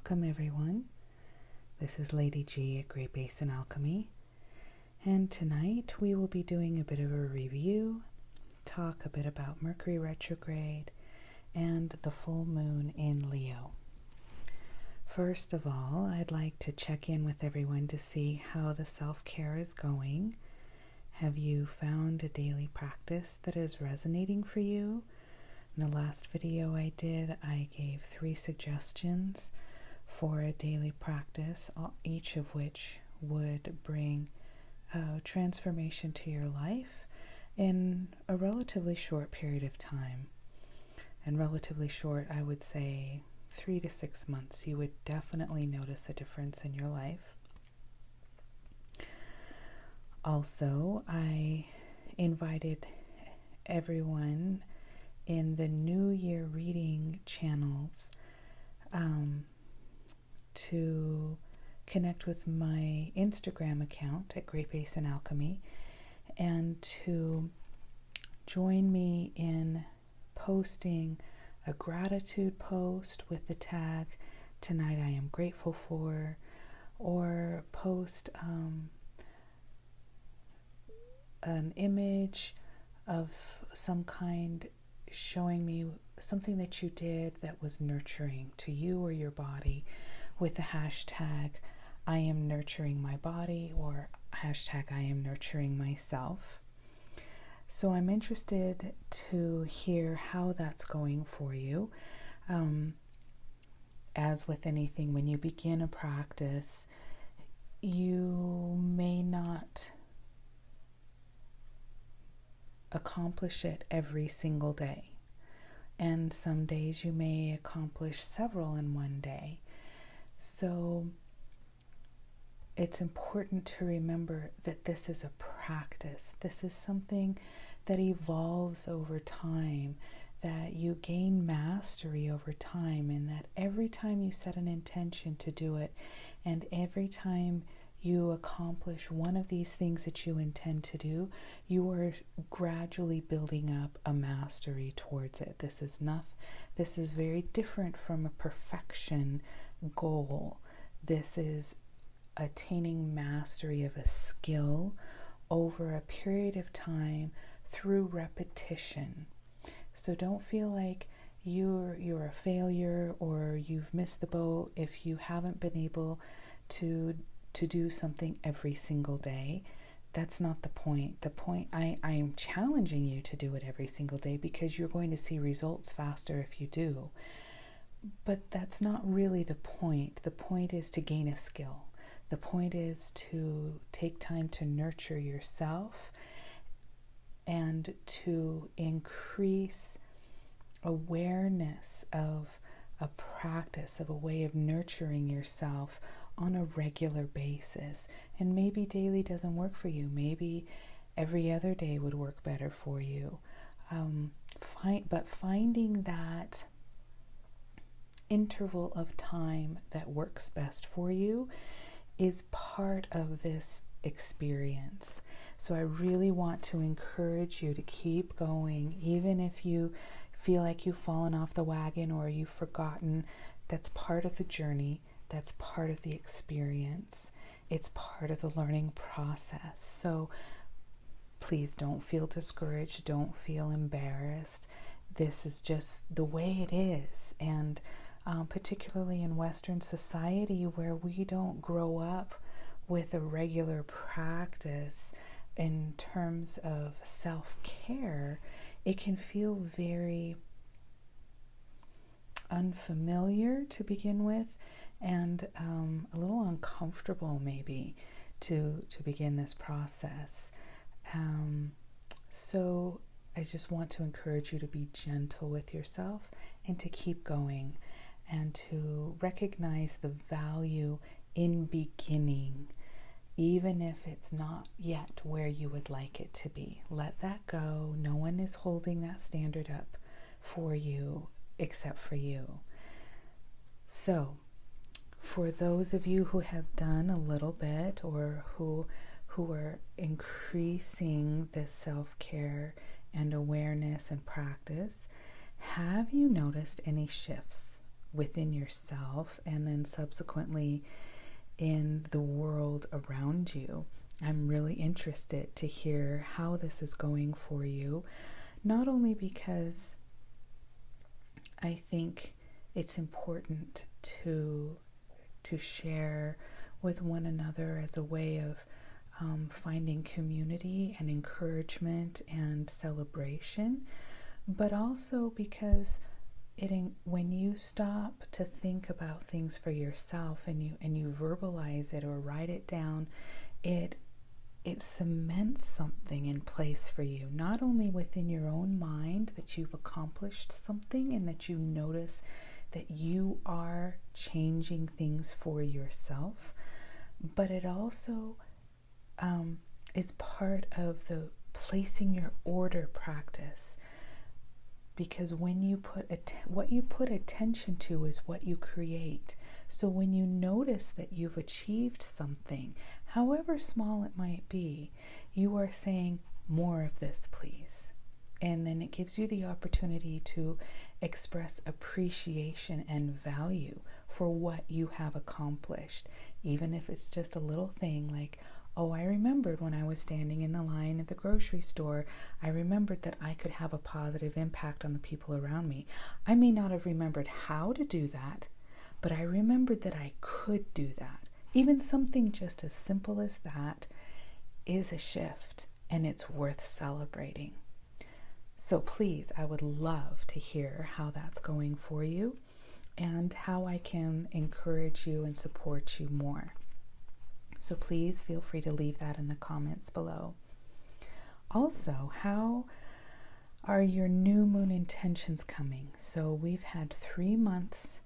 Welcome everyone. This is Lady G at Great Basin Alchemy, and tonight we will be doing a bit of a review, talk a bit about Mercury retrograde and the full moon in Leo. First of all, I'd like to check in with everyone to see how the self-care is going. Have you found a daily practice that is resonating for you? In the last video I did, I gave 3 suggestions for a daily practice, each of which would bring transformation to your life in a relatively short period of time. And relatively short, I would say 3 to 6 months. You would definitely notice a difference in your life. Also, I invited everyone in the New Year reading channels to connect with my Instagram account at Great Basin Alchemy and to join me in posting a gratitude post with the tag "Tonight I am grateful for," or post an image of some kind showing me something that you did that was nurturing to you or your body with the hashtag "I am nurturing my body" or hashtag "I am nurturing myself." So I'm interested to hear how that's going for you. As with anything, when you begin a practice, you may not accomplish it every single day. And some days you may accomplish several in one day. So it's important to remember that this is a practice. This is something that evolves over time, that you gain mastery over time, and that every time you set an intention to do it, and every time you accomplish one of these things that you intend to do, you are gradually building up a mastery towards it. This is very different from a perfection goal. This is attaining mastery of a skill over a period of time through repetition. So don't feel like you're a failure or you've missed the boat if you haven't been able to do something every single day. That's not the point. The point, I am challenging you to do it every single day because you're going to see results faster if you do. But that's not really the point. The point is to gain a skill. The point is to take time to nurture yourself and to increase awareness of a practice, of a way of nurturing yourself on a regular basis. And maybe daily doesn't work for you. Maybe every other day would work better for you. But finding that interval of time that works best for you is part of this experience. So I really want to encourage you to keep going, even if you feel like you've fallen off the wagon or you've forgotten. That's part of the journey. That's part of the experience. It's part of the learning process. So please don't feel discouraged. Don't feel embarrassed. This is just the way it is. And particularly in Western society, where we don't grow up with a regular practice in terms of self-care, it can feel very unfamiliar to begin with, and a little uncomfortable maybe to begin this process. So I just want to encourage you to be gentle with yourself and to keep going, and to recognize the value in beginning, even if it's not yet where you would like it to be. Let that go. No one is holding that standard up for you except for you. So for those of you who have done a little bit, or who are increasing this self-care and awareness and practice, have you noticed any shifts within yourself and then subsequently in the world around you. I'm really interested to hear how this is going for you, not only because I think it's important to share with one another as a way of finding community and encouragement and celebration, but also because when you stop to think about things for yourself and you verbalize it or write it down, it cements something in place for you, not only within your own mind that you've accomplished something and that you notice that you are changing things for yourself, but it also is part of the placing your order practice. Because when you what you put attention to is what you create. So when you notice that you've achieved something, however small it might be, you are saying, more of this, please. And then it gives you the opportunity to express appreciation and value for what you have accomplished, even if it's just a little thing like, oh, I remembered when I was standing in the line at the grocery store, I remembered that I could have a positive impact on the people around me. I may not have remembered how to do that, but I remembered that I could do that. Even something just as simple as that is a shift, and it's worth celebrating. So please, I would love to hear how that's going for you and how I can encourage you and support you more. So please feel free to leave that in the comments below. Also, how are your new moon intentions coming? So we've had 3 months,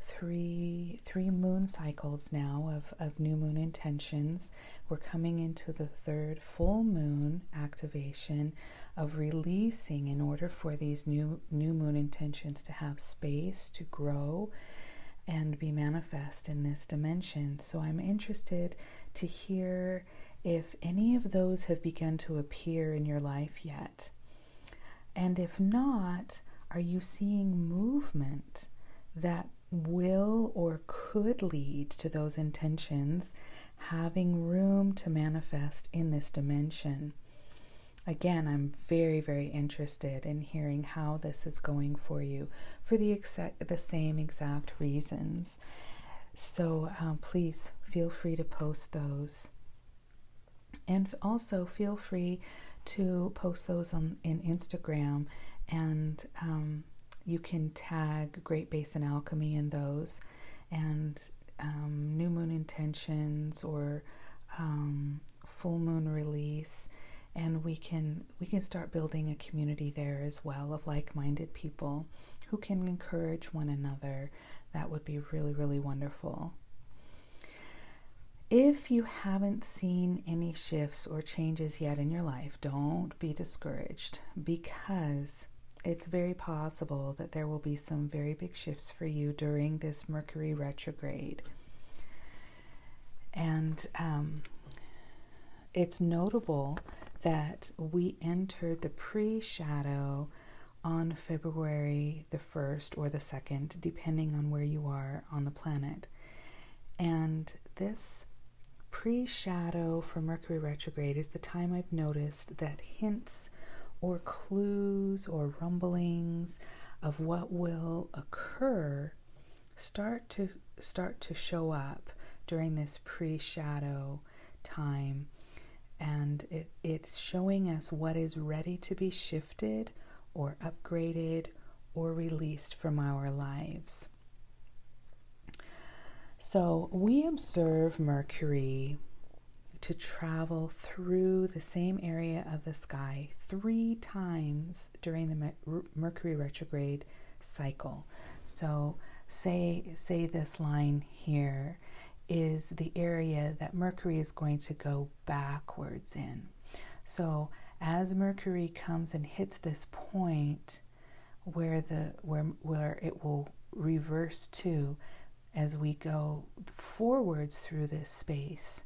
three moon cycles now of new moon intentions. We're coming into the 3rd full moon activation of releasing in order for these new moon intentions to have space to grow and be manifest in this dimension. So I'm interested to hear if any of those have begun to appear in your life yet. And if not, are you seeing movement that will or could lead to those intentions having room to manifest in this dimension? Again, I'm very, very interested in hearing how this is going for you for the same exact reasons. So please feel free to post those. And also feel free to post those in Instagram, and you can tag Great Basin Alchemy in those, and new moon intentions or full moon release. And we can start building a community there as well of like-minded people who can encourage one another. That would be really, really wonderful. If you haven't seen any shifts or changes yet in your life, don't be discouraged, because it's very possible that there will be some very big shifts for you during this Mercury retrograde. And it's notable that we entered the Preshadow on February the 1st or the 2nd, depending on where you are on the planet. And this Preshadow for Mercury retrograde is the time I've noticed that hints or clues or rumblings of what will occur start to show up during this Preshadow time. And it's showing us what is ready to be shifted or upgraded or released from our lives. So we observe Mercury to travel through the same area of the sky 3 times during the Mercury retrograde cycle. So say this line here is the area that Mercury is going to go backwards in. So as Mercury comes and hits this point where it will reverse to as we go forwards through this space,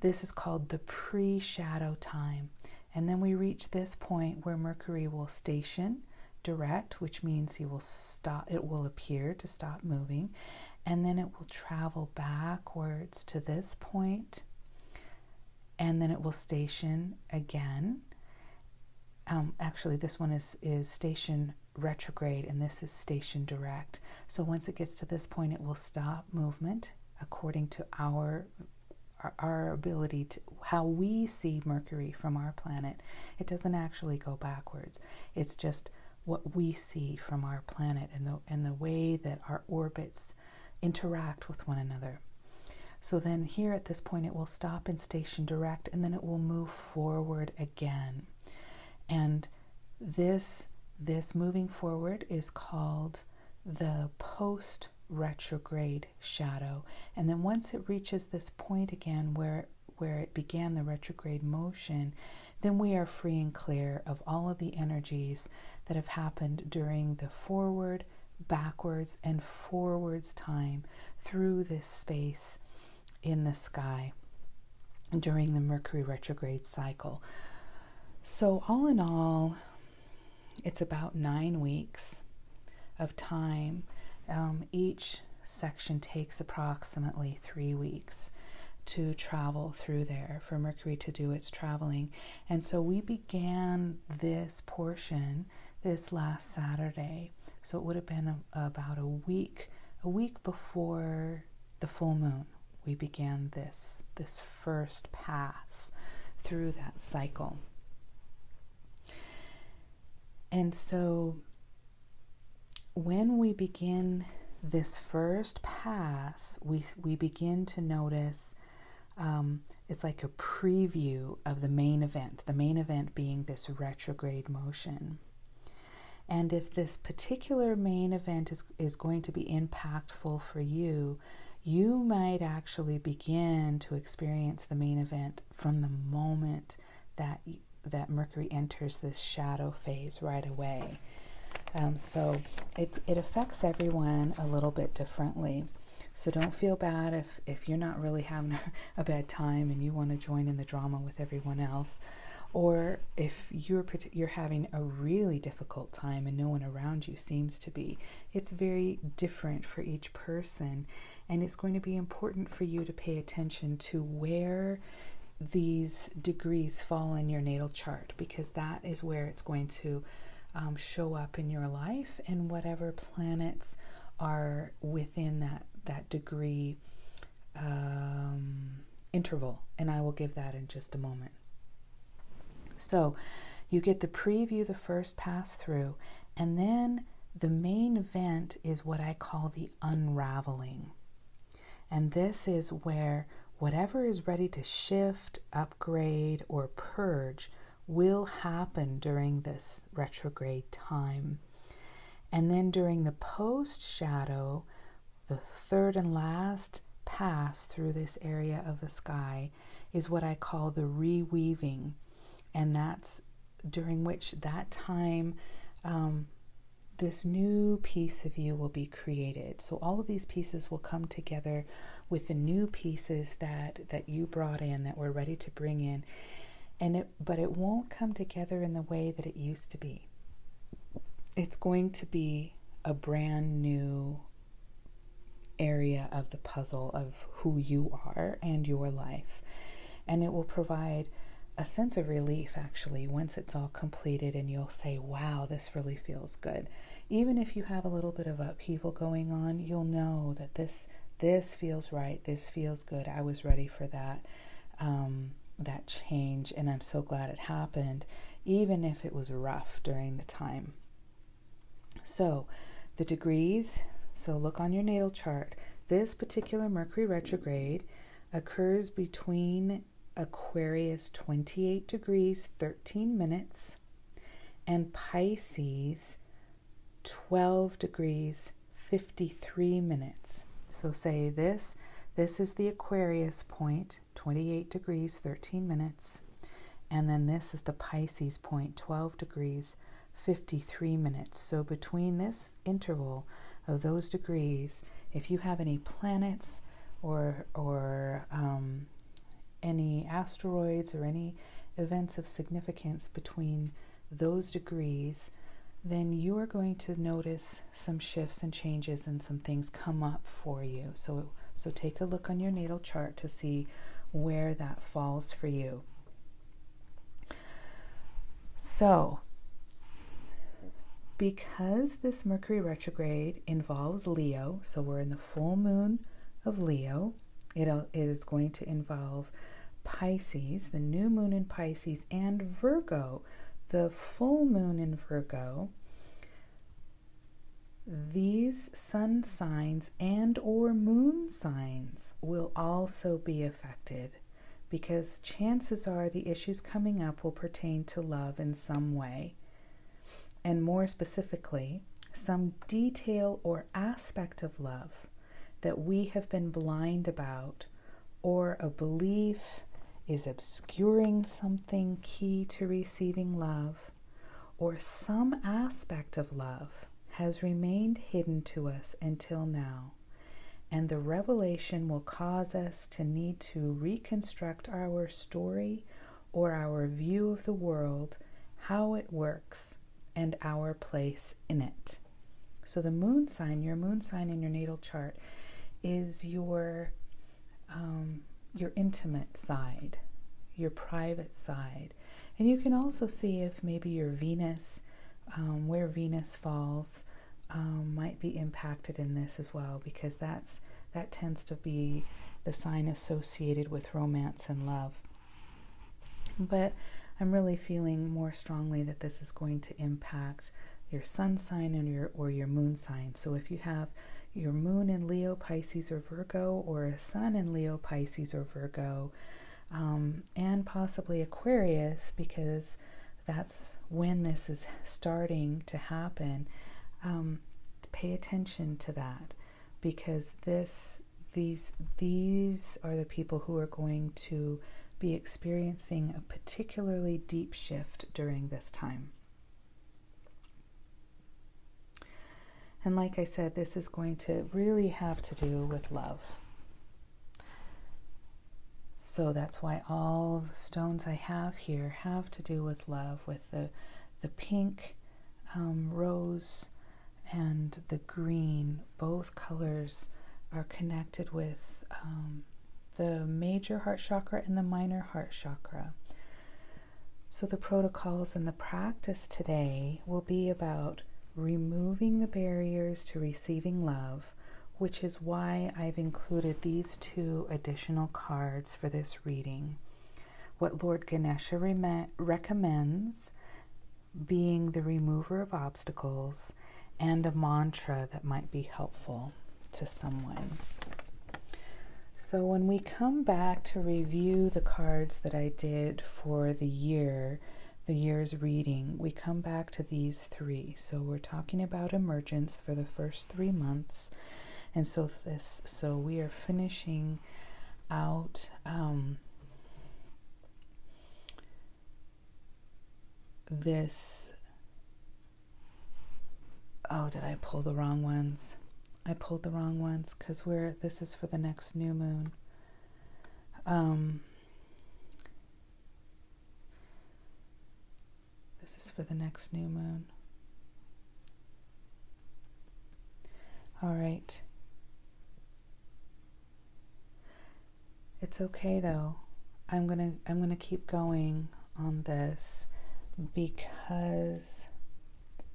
this is called the Preshadow time. And then we reach this point where Mercury will station direct, which means he will stop, it will appear to stop moving, and then it will travel backwards to this point, and then it will station again. Actually, this one is station retrograde, and this is station direct. So once it gets to this point, it will stop movement according to our ability to how we see Mercury from our planet. It doesn't actually go backwards. It's just what we see from our planet and the way that our orbits interact with one another. So then here at this point, it will stop in station direct, and then it will move forward again. And this moving forward is called the post-retrograde shadow. And then once it reaches this point again where it began the retrograde motion, then we are free and clear of all of the energies that have happened during the forward, backwards, and forwards time through this space in the sky during the Mercury retrograde cycle. So all in all, it's about 9 weeks of time. Each section takes approximately 3 weeks to travel through there, for Mercury to do its traveling. And so we began this portion this last Saturday. So it would have been about a week before the full moon. We began this first pass through that cycle. And so when we begin this first pass, we begin to notice it's like a preview of the main event being this retrograde motion. And if this particular main event is going to be impactful for you, you might actually begin to experience the main event from the moment that Mercury enters this shadow phase right away. So it affects everyone a little bit differently. So don't feel bad if you're not really having a bad time and you want to join in the drama with everyone else, or if you're having a really difficult time and no one around you seems to be. It's very different for each person, and it's going to be important for you to pay attention to where these degrees fall in your natal chart, because that is where it's going to show up in your life, and whatever planets are within that degree interval. And I will give that in just a moment. So you get the preview, the first pass through, and then the main event is what I call the unraveling. And this is where whatever is ready to shift, upgrade, or purge will happen during this retrograde time. And then during the post-shadow, the third and last pass through this area of the sky is what I call the reweaving. And that's during which that time this new piece of you will be created. So all of these pieces will come together with the new pieces that you brought in, that we're ready to bring in. But it won't come together in the way that it used to be. It's going to be a brand new area of the puzzle of who you are and your life. And it will provide a sense of relief, actually, once it's all completed, and you'll say, wow, this really feels good. Even if you have a little bit of upheaval going on, you'll know that this feels right, this feels good. I was ready for that change, and I'm so glad it happened, even if it was rough during the time. So the degrees, so look on your natal chart. This particular Mercury retrograde occurs between Aquarius 28 degrees 13 minutes and Pisces 12 degrees 53 minutes. So say this is the Aquarius point, 28 degrees 13 minutes, and then this is the Pisces point, 12 degrees 53 minutes. So between this interval of those degrees, if you have any planets or any asteroids or any events of significance between those degrees, then you are going to notice some shifts and changes and some things come up for you. So take a look on your natal chart to see where that falls for you. So, because this Mercury retrograde involves Leo, so we're in the full moon of Leo, it is going to involve Pisces, the new moon in Pisces, and Virgo, the full moon in Virgo. These sun signs and or moon signs will also be affected, because chances are the issues coming up will pertain to love in some way, and more specifically, some detail or aspect of love that we have been blind about, or a belief is obscuring something key to receiving love, or some aspect of love has remained hidden to us until now, and the revelation will cause us to need to reconstruct our story or our view of the world, how it works, and our place in it. So the moon sign, your moon sign in your natal chart, is your intimate side, your private side. And you can also see if maybe your Venus, where Venus falls, might be impacted in this as well, because that tends to be the sign associated with romance and love. But I'm really feeling more strongly that this is going to impact your sun sign and your moon sign. So if you have your moon in Leo, Pisces, or Virgo, or a sun in Leo, Pisces, or Virgo, and possibly Aquarius, because that's when this is starting to happen, pay attention to that, because these are the people who are going to be experiencing a particularly deep shift during this time. And like I said, this is going to really have to do with love. So that's why all the stones I have here have to do with love, with the pink, rose, and the green. Both colors are connected with the major heart chakra and the minor heart chakra. So the protocols and the practice today will be about removing the barriers to receiving love, which is why I've included these 2 additional cards for this reading. What Lord Ganesha recommends being the remover of obstacles, and a mantra that might be helpful to someone. So when we come back to review the cards that I did for the year's reading, we come back to these 3. So we're talking about emergence for the first 3 months. And so we are finishing out this. Oh, did I pull the wrong ones? I pulled the wrong ones because this is for the next new moon. This is for the next new moon. All right. It's okay though. I'm gonna keep going on this because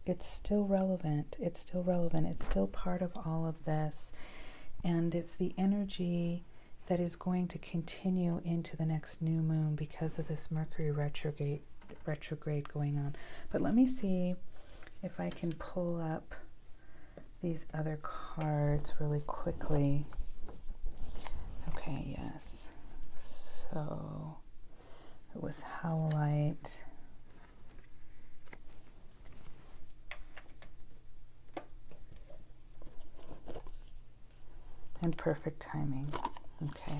it's still relevant. It's still relevant. It's still part of all of this. And it's the energy that is going to continue into the next new moon because of this Mercury retrograde going on. But let me see if I can pull up these other cards really quickly. Okay, yes. So it was Howlite. And perfect timing. Okay.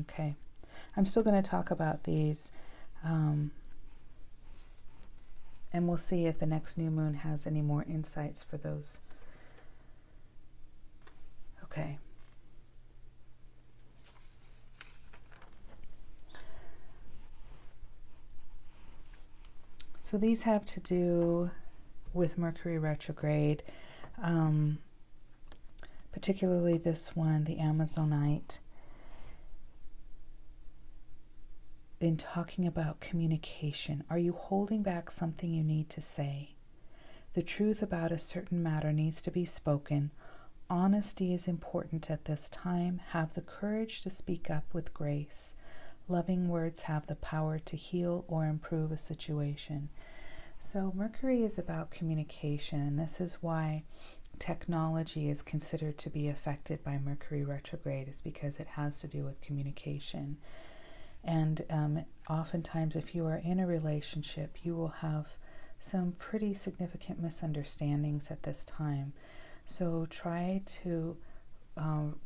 Okay. I'm still going to talk about these. And we'll see if the next new moon has any more insights for those. Okay. So these have to do with Mercury retrograde, particularly this one, the Amazonite, in talking about communication. Are you holding back something you need to say? The truth about a certain matter needs to be spoken. Honesty is important at this time. Have the courage to speak up with grace. Loving words have the power to heal or improve a situation. So Mercury is about communication, and this is why technology is considered to be affected by Mercury retrograde, is because it has to do with communication. And oftentimes, if you are in a relationship, you will have some pretty significant misunderstandings at this time. So try to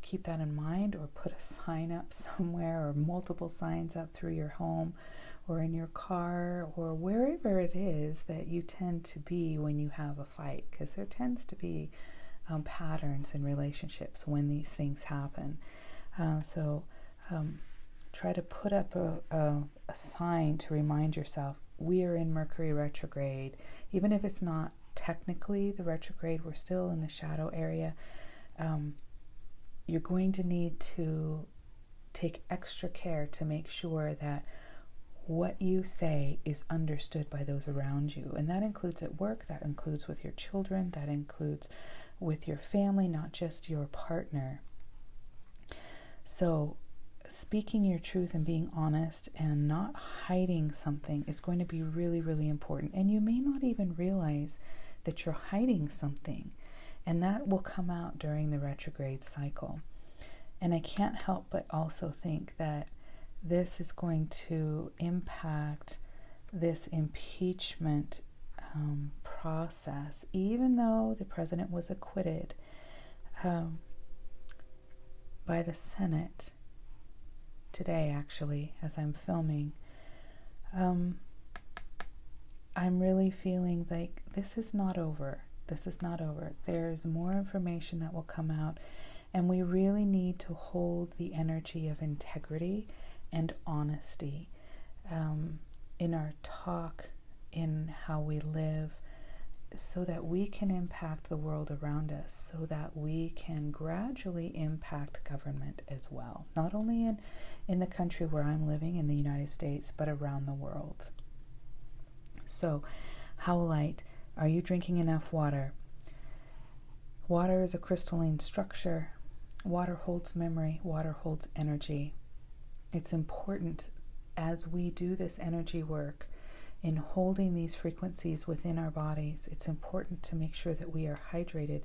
keep that in mind, or put a sign up somewhere, or multiple signs up through your home or in your car or wherever it is that you tend to be when you have a fight, because there tends to be patterns in relationships when these things happen. Try to put up a sign to remind yourself, we are in Mercury retrograde. Even if it's not technically the retrograde, we're still in the shadow area. You're going to need to take extra care to make sure that what you say is understood by those around you. And that includes at work, that includes with your children, that includes with your family, not just your partner. So speaking your truth and being honest and not hiding something is going to be really, really important. And you may not even realize that you're hiding something, and that will come out during the retrograde cycle. And I can't help but also think that this is going to impact this impeachment process, even though the president was acquitted by the Senate today, actually, as I'm filming. I'm really feeling like this is not over. This is not over. There's more information that will come out, and we really need to hold the energy of integrity and honesty in our talk, in how we live, so that we can impact the world around us, so that we can gradually impact government as well, not only in the country where I'm living, in the United States, but around the world. So, Howlite, are you drinking enough water? Water is a crystalline structure. Water holds memory. Water holds energy. It's important as we do this energy work in holding these frequencies within our bodies. It's important to make sure that we are hydrated,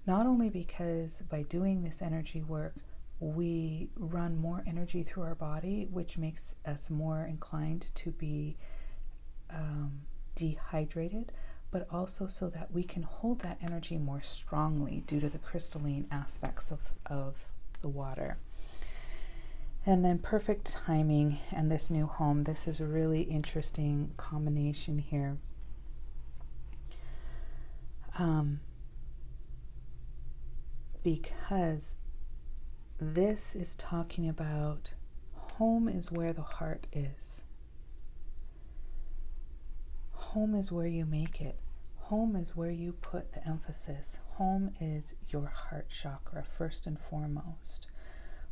not only because by doing this energy work, we run more energy through our body, which makes us more inclined to be dehydrated, but also so that we can hold that energy more strongly due to the crystalline aspects of the water. And then perfect timing and this new home. This is a really interesting combination here. Because this is talking about home is where the heart is. Home is where you make it. Home is where you put the emphasis. Home is your heart chakra, first and foremost.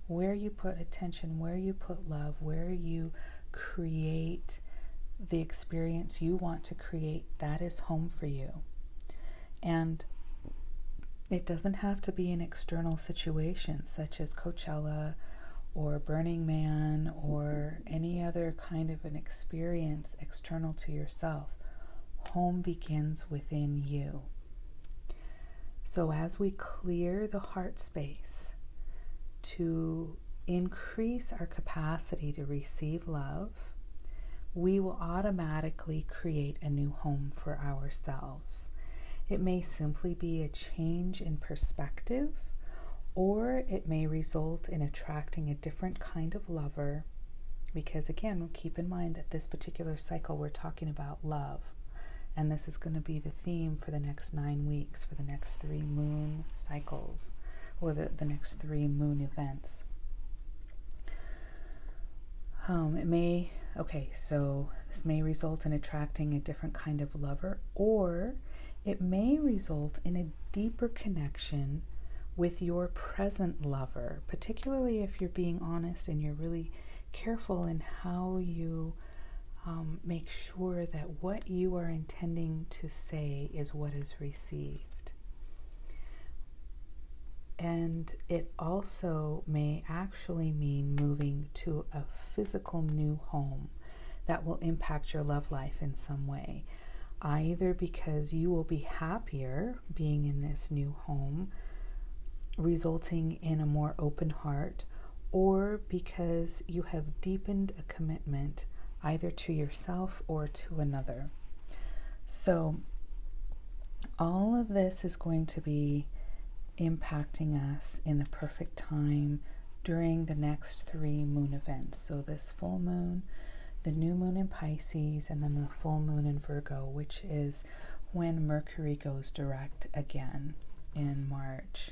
Where you put attention, where you put love, where you create the experience you want to create, that is home for you. And it doesn't have to be an external situation such as Coachella or Burning Man or any other kind of an experience external to yourself. Home begins within you. So as we clear the heart space to increase our capacity to receive love, we will automatically create a new home for ourselves. It may simply be a change in perspective, or it may result in attracting a different kind of lover, because again, keep in mind that this particular cycle we're talking about love, and this is going to be the theme for the next 9 weeks, for the next 3 moon cycles, or the next 3 moon events. So this may result in attracting a different kind of lover, or it may result in a deeper connection with your present lover, particularly if you're being honest and you're really careful in how you make sure that what you are intending to say is what is received. And it also may actually mean moving to a physical new home that will impact your love life in some way, either because you will be happier being in this new home, resulting in a more open heart, or because you have deepened a commitment either to yourself or to another. So all of this is going to be impacting us in the perfect time during the next 3 moon events. So this full moon, the new moon in Pisces, and then the full moon in Virgo, which is when Mercury goes direct again in March.